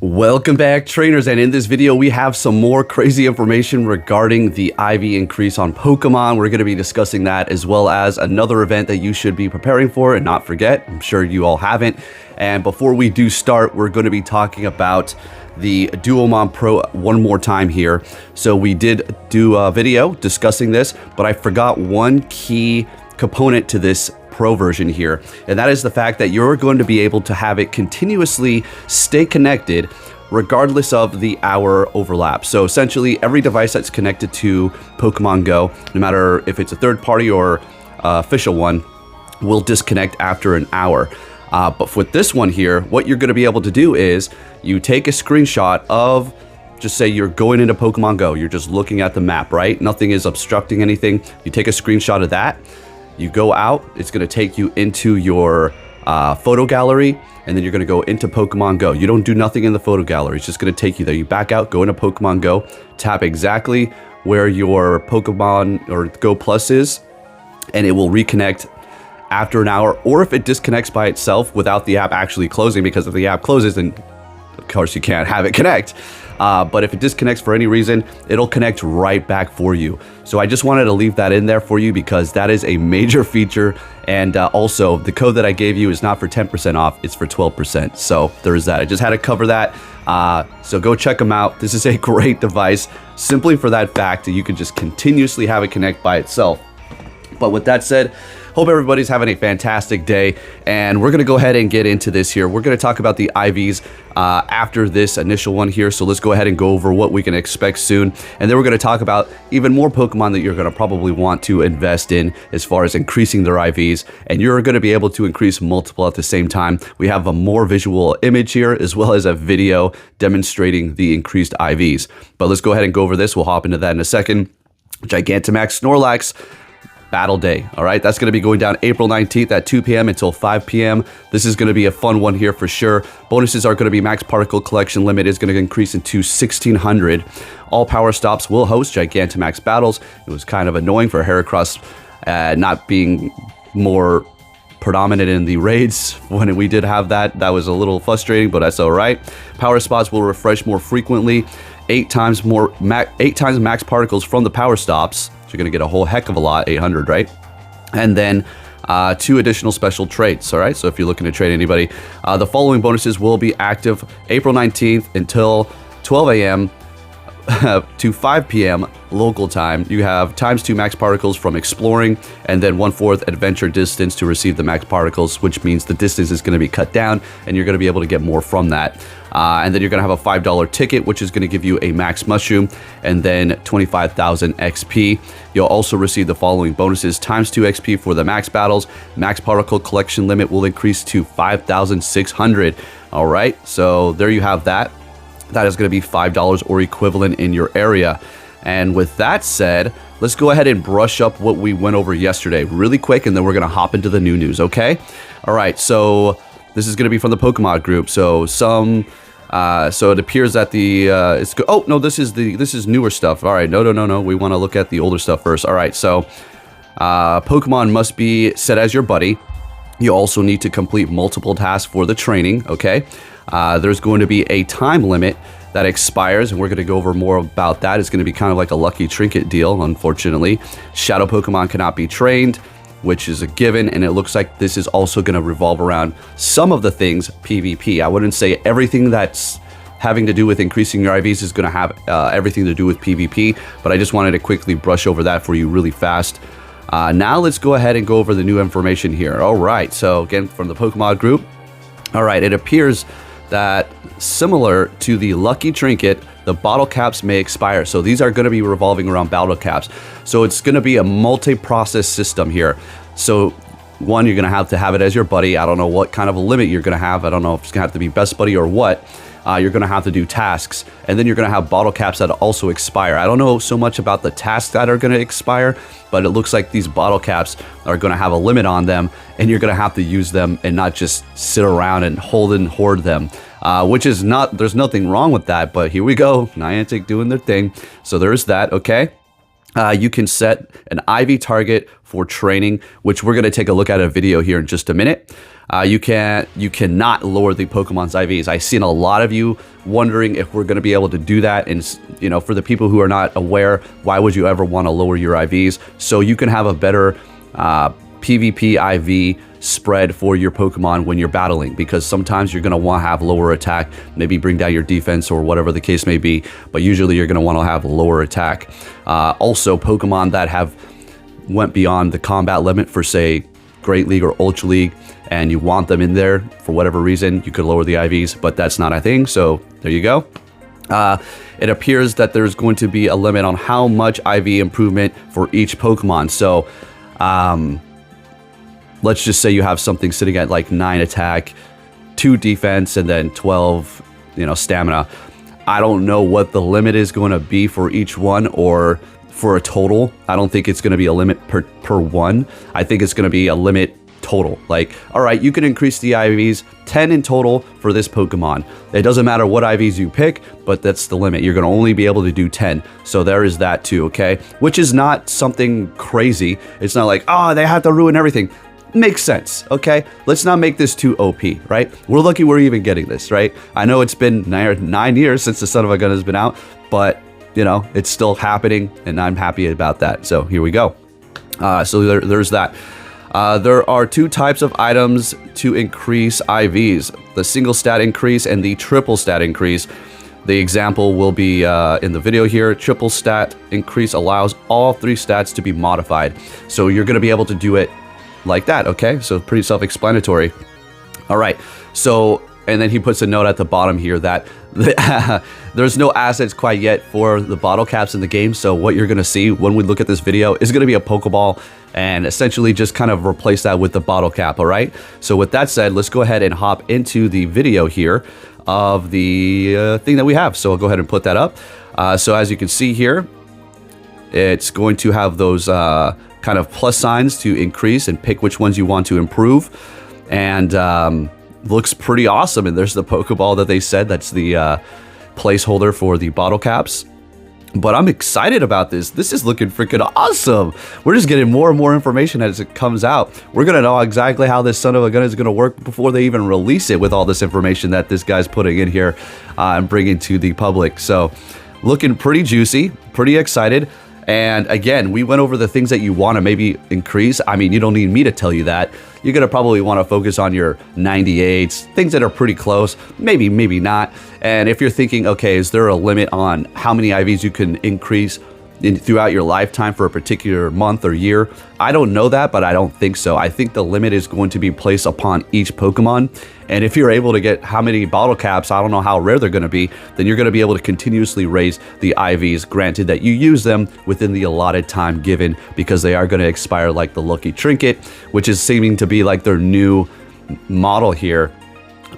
Welcome back, trainers, and in this video we have some more crazy information regarding the IV increase on Pokemon. We're going to be discussing that, as well as another event that you should be preparing for and not forget. I'm sure you all haven't. And before we do start, we're going to be talking about the Duomon Pro one more time here. So we did do a video discussing this, but I forgot one key component to this Pro version here, and that is the fact that you're going to be able to have it continuously stay connected regardless of the hour overlap. So essentially every device that's connected to Pokemon Go, no matter if it's a third party or official one, will disconnect after an hour. But with this one here, what you're going to be able to do is you take a screenshot of, just say you're going into Pokemon Go, you're just looking at the map, right? Nothing is obstructing anything. You take a screenshot of that. You go out, it's going to take you into your photo gallery, and then you're going to go into Pokemon Go. You don't do nothing in the photo gallery. It's just going to take you there. You back out, go into Pokemon Go, tap exactly where your Pokemon or Go Plus is, and it will reconnect after an hour. Or if it disconnects by itself without the app actually closing, because if the app closes, then of course you can't have it connect. But if it disconnects for any reason, it'll connect right back for you. So I just wanted to leave that in there for you because that is a major feature. And also, the code that I gave you is not for 10% off, it's for 12%. So there's that. I just had to cover that. So go check them out. This is a great device simply for that fact that you can just continuously have it connect by itself. But with that said, hope everybody's having a fantastic day, and we're going to go ahead and get into this here. We're going to talk about the IVs after this initial one here, so let's go ahead and go over what we can expect soon, and then we're going to talk about even more Pokemon that you're going to probably want to invest in as far as increasing their IVs, and you're going to be able to increase multiple at the same time. We have a more visual image here as well as a video demonstrating the increased IVs, but let's go ahead and go over this. We'll hop into that in a second. Gigantamax Snorlax Battle Day. All right, that's going to be going down April 19th at 2 p.m. until 5 p.m. This is going to be a fun one here for sure. Bonuses are going to be max particle collection limit is going to increase into 1,600. All power stops will host Gigantamax battles. It was kind of annoying for Heracross not being more predominant in the raids when we did have that. That was a little frustrating, but that's all right. Power spots will refresh more frequently. 8 times max particles from the power stops. You're going to get a whole heck of a lot, 800, right? And then 2 additional special traits, all right? So if you're looking to trade anybody, the following bonuses will be active April 19th until 12 a.m. to 5 p.m. local time. You have ×2 max particles from exploring, and then 1/4 adventure distance to receive the max particles, which means the distance is going to be cut down, and you're going to be able to get more from that. And then you're going to have a $5 ticket, which is going to give you a max mushroom, and then 25,000 XP. You'll also receive the following bonuses: ×2 XP for the max battles. Max particle collection limit will increase to 5,600. All right, so there you have that. That is going to be $5 or equivalent in your area. And with that said, let's go ahead and brush up what we went over yesterday really quick, and then we're going to hop into the new news, okay? All right, so this is going to be from the Pokemon group. So so it appears that the oh no, this is newer stuff. All right, no, we want to look at the older stuff first. All right, so Pokemon must be set as your buddy. You also need to complete multiple tasks for the training, okay? There's going to be a time limit that expires, and we're going to go over more about that. It's going to be kind of like a lucky trinket deal, unfortunately. Shadow Pokemon cannot be trained, which is a given, and it looks like this is also going to revolve around some of the things PvP. I wouldn't say everything that's having to do with increasing your IVs is going to have everything to do with PvP, but I just wanted to quickly brush over that for you really fast. Now let's go ahead and go over the new information here. All right, so again, from the Pokemon group. All right, it appears that similar to the lucky trinket, the bottle caps may expire. So these are going to be revolving around bottle caps. So it's going to be a multi-process system here. So one, you're going to have it as your buddy. I don't know what kind of a limit you're going to have. I don't know if it's going to have to be best buddy or what. You're going to have to do tasks, and then you're going to have bottle caps that also expire. I don't know so much about the tasks that are going to expire, but it looks like these bottle caps are going to have a limit on them, and you're going to have to use them and not just sit around and hoard them, which is not, there's nothing wrong with that, but here we go, Niantic doing their thing. So there's that, okay? You can set an IV target for training, which we're going to take a look at a video here in just a minute. You cannot lower the Pokemon's IVs. I've seen a lot of you wondering if we're going to be able to do that. And, you know, for the people who are not aware, why would you ever want to lower your IVs? So you can have a better PvP IV spread for your Pokemon when you're battling, because sometimes you're going to want to have lower attack, maybe bring down your defense or whatever the case may be, but usually you're going to want to have lower attack. Also, Pokemon that have went beyond the combat limit for, say, Great League or Ultra League, and you want them in there for whatever reason, you could lower the IVs, but that's not a thing, so there you go. It appears that there's going to be a limit on how much IV improvement for each Pokemon. So let's just say you have something sitting at like 9 attack, 2 defense, and then 12, you know, stamina. I don't know what the limit is going to be for each one, or for a total. I don't think it's going to be a limit per one. I think it's going to be a limit total. Like, all right, you can increase the IVs 10 in total for this Pokemon. It doesn't matter what IVs you pick, but that's the limit. You're going to only be able to do 10. So there is that too, okay? Which is not something crazy. It's not like, oh, they have to ruin everything. Makes sense, okay? Let's not make this too OP, right? We're lucky we're even getting this, right? I know it's been 9 years since the Son of a Gun has been out, but, you know, it's still happening, and I'm happy about that. So here we go. So there's that. There are 2 types of items to increase IVs, the single stat increase and the triple stat increase. The example will be in the video here. Triple stat increase allows all 3 stats to be modified. So you're going to be able to do it like that, okay? So pretty self-explanatory. All right, so, and then he puts a note at the bottom here that there's no assets quite yet for the bottle caps in the game. So what you're gonna see when we look at this video is gonna be a Pokeball, and essentially just kind of replace that with the bottle cap, all right? So with that said, let's go ahead and hop into the video here of the thing that we have. So I'll go ahead and put that up. So as you can see here, it's going to have those kind of plus signs to increase and pick which ones you want to improve. And looks pretty awesome. And there's the Pokeball that they said that's the placeholder for the bottle caps. But I'm excited about this. This is looking freaking awesome. We're just getting more and more information as it comes out. We're going to know exactly how this Son of a Gun is going to work before they even release it, with all this information that this guy's putting in here and bringing to the public. So looking pretty juicy, pretty excited. And again, we went over the things that you want to maybe increase. I mean, you don't need me to tell you that. You're going to probably want to focus on your 98s, things that are pretty close, maybe not. And if you're thinking, okay, is there a limit on how many IVs you can increase throughout your lifetime for a particular month or year? I don't know that, but I don't think so. I think the limit is going to be placed upon each Pokemon. And if you're able to get how many bottle caps, I don't know how rare they're going to be, then you're going to be able to continuously raise the IVs, granted that you use them within the allotted time given, because they are going to expire, like the Lucky Trinket, which is seeming to be like their new model here.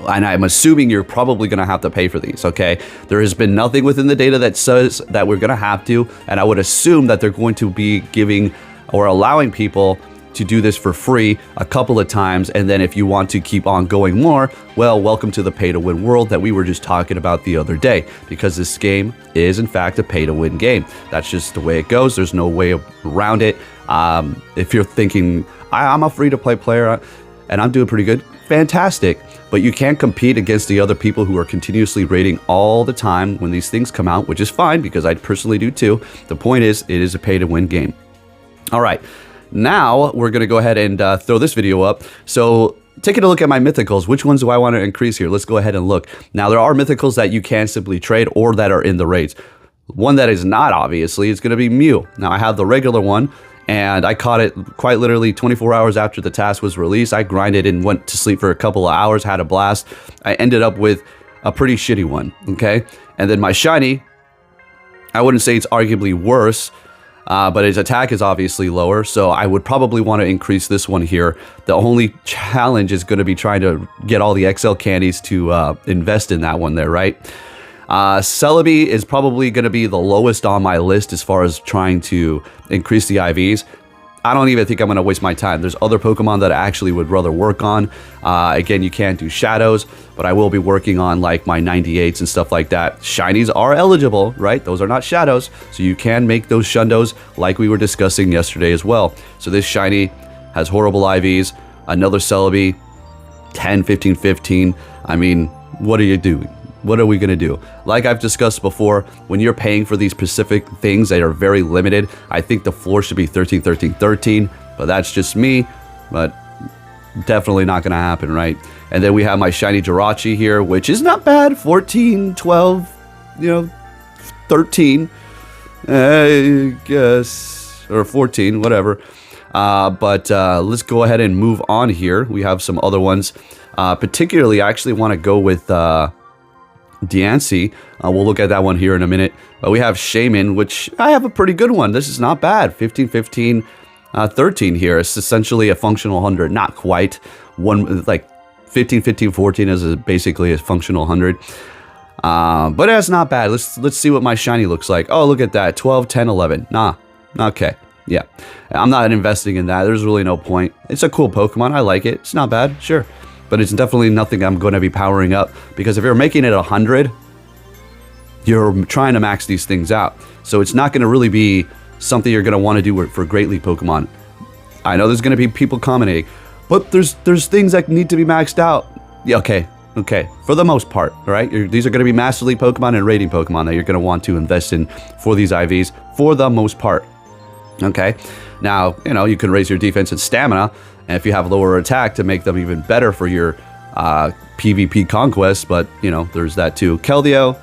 And I'm assuming you're probably going to have to pay for these, okay? There has been nothing within the data that says that we're going to have to, and I would assume that they're going to be giving or allowing people to do this for free a couple of times, and then if you want to keep on going more, well, welcome to the pay-to-win world that we were just talking about the other day, because this game is, in fact, a pay-to-win game. That's just the way it goes. There's no way around it. If you're thinking, I'm a free-to-play player, and I'm doing pretty good, fantastic. But you can't compete against the other people who are continuously rating all the time when these things come out, which is fine, because I personally do too. The point is, it is a pay-to-win game. All right, now we're going to go ahead and throw this video up. So taking a look at my mythicals, which ones do I want to increase here? Let's go ahead and look. Now, there are mythicals that you can simply trade or that are in the raids. One that is not, obviously, is going to be Mew. Now, I have the regular one, and I caught it quite literally 24 hours after the task was released. I grinded and went to sleep for a couple of hours, had a blast. I ended up with a pretty shitty one, okay? And then my shiny, I wouldn't say it's arguably worse, but its attack is obviously lower, so I would probably want to increase this one here. The only challenge is going to be trying to get all the XL candies to invest in that one there, right? Celebi is probably going to be the lowest on my list as far as trying to increase the IVs. I don't even think I'm going to waste my time. There's other Pokemon that I actually would rather work on. Again, you can't do shadows, but I will be working on like my 98s and stuff like that. Shinies are eligible, right? Those are not shadows, so you can make those shundos like we were discussing yesterday as well. So this shiny has horrible IVs, another Celebi, 10, 15, 15. I mean, what are you doing? What are we going to do? Like I've discussed before, when you're paying for these specific things that are very limited, I think the floor should be 13, 13, 13, but that's just me, but definitely not going to happen, right? And then we have my shiny Jirachi here, which is not bad, 14, 12, 13, I guess, or 14, whatever. But let's go ahead and move on here. We have some other ones. Particularly, I actually want to go with Diancie. We'll look at that one here in a minute. But we have Shaman, which I have a pretty good one. This is not bad. 15, 15, 13 here. It's essentially a functional 100. Not quite. Like 15, 15, 14 is basically a functional 100. But it's not bad. Let's see what my shiny looks like. Oh, look at that. 12, 10, 11. Nah. Okay. Yeah. I'm not investing in that. There's really no point. It's a cool Pokemon. I like it. It's not bad. Sure. But it's definitely nothing I'm going to be powering up, because if you're making it 100, you're trying to max these things out. So it's not going to really be something you're going to want to do for Great League Pokemon. I know there's going to be people commenting, but there's things that need to be maxed out. Yeah, okay. For the most part, right? These are going to be Master League Pokemon and Rating Pokemon that you're going to want to invest in for these IVs for the most part. Okay. Now, you can raise your defense and stamina, and if you have lower attack, to make them even better for your PvP conquest, but, there's that too. Keldeo,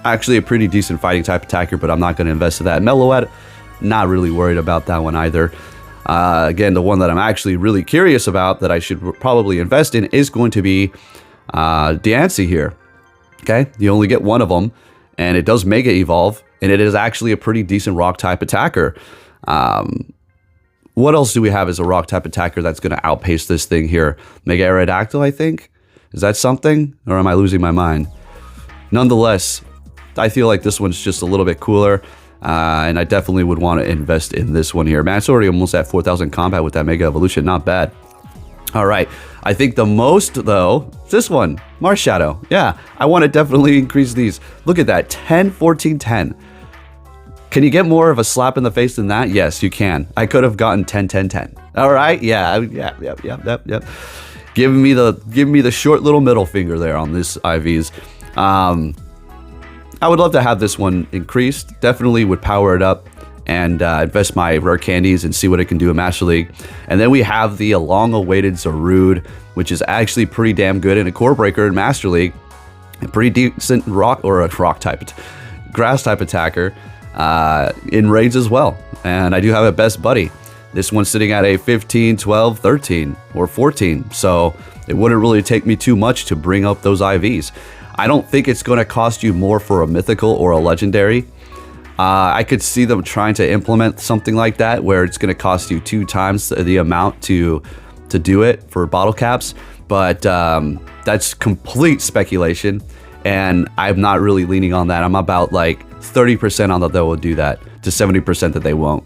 actually a pretty decent fighting type attacker, but I'm not going to invest in that. Meloette, not really worried about that one either. Again, the one that I'm actually really curious about that I should probably invest in is going to be Diancie here. Okay, you only get one of them, and it does Mega Evolve, and it is actually a pretty decent rock type attacker. What else do we have as a rock type attacker that's going to outpace this thing here? Mega Aerodactyl, I think? Is that something? Or am I losing my mind? Nonetheless, I feel like this one's just a little bit cooler. And I definitely would want to invest in this one here. Man, it's already almost at 4,000 combat with that Mega Evolution. Not bad. All right. I think the most, though, this one. Marshadow. Yeah, I want to definitely increase these. Look at that. 10, 14, 10. Can you get more of a slap in the face than that? Yes, you can. I could have gotten 10, 10, 10. All right. Yeah. Give me the short little middle finger there on this IVs. I would love to have this one increased. Definitely would power it up and invest my rare candies and see what it can do in Master League. And then we have the long-awaited Zarude, which is actually pretty damn good in a core breaker in Master League. A pretty decent grass type attacker in raids as well. And I do have a best buddy. This one's sitting at a 15, 12, 13, or 14. So it wouldn't really take me too much to bring up those IVs. I don't think it's going to cost you more for a mythical or a legendary. I could see them trying to implement something like that where it's going to cost you 2 times the amount to do it for bottle caps. But that's complete speculation, and I'm not really leaning on that. I'm about like 30% on that they will do that to 70% that they won't.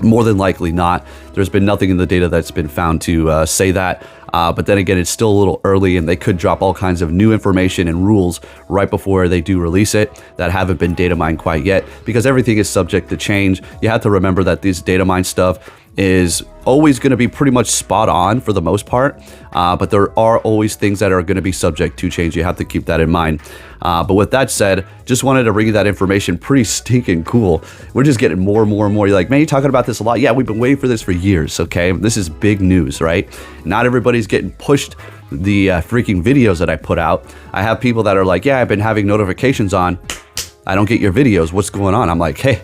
More than likely not. There's been nothing in the data that's been found to say that. But then again, it's still a little early, and they could drop all kinds of new information and rules right before they do release it that haven't been data mined quite yet, because everything is subject to change. You have to remember that this data mine stuff is always going to be pretty much spot on for the most part, but there are always things that are going to be subject to change. You have to keep that in mind. But with that said, just wanted to bring you that information. Pretty stinking cool. We're just getting more and more and more. You're like, man, you're talking about this a lot. Yeah, we've been waiting for this for years, okay? This is big news, right? Not everybody's getting pushed the freaking videos that I put out. I have people that are like, yeah, I've been having notifications on. I don't get your videos. What's going on? I'm like, hey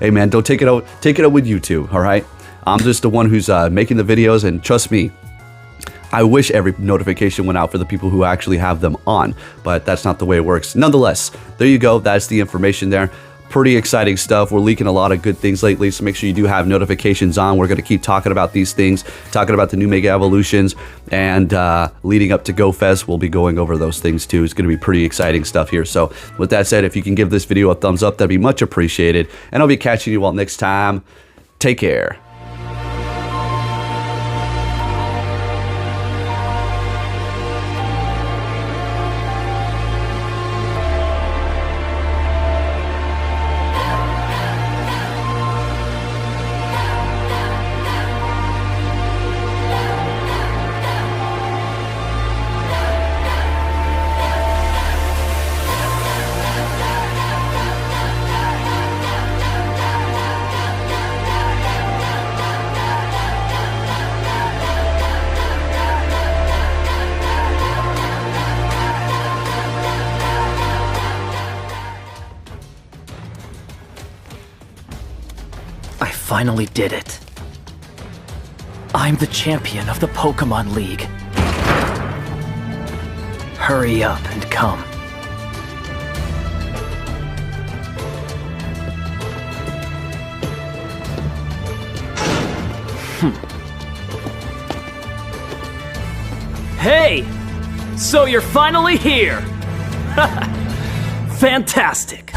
man, don't take it out with YouTube, all right? I'm just the one who's making the videos, and trust me, I wish every notification went out for the people who actually have them on, but that's not the way it works. Nonetheless, there you go. That's the information there. Pretty exciting stuff. We're leaking a lot of good things lately, so make sure you do have notifications on. We're going to keep talking about these things, talking about the new Mega Evolutions, and leading up to GoFest, we'll be going over those things too. It's going to be pretty exciting stuff here. So with that said, if you can give this video a thumbs up, that'd be much appreciated, and I'll be catching you all next time. Take care. finally did it. I'm the champion of the Pokemon League. Hurry up and come. Hey! So you're finally here! Fantastic!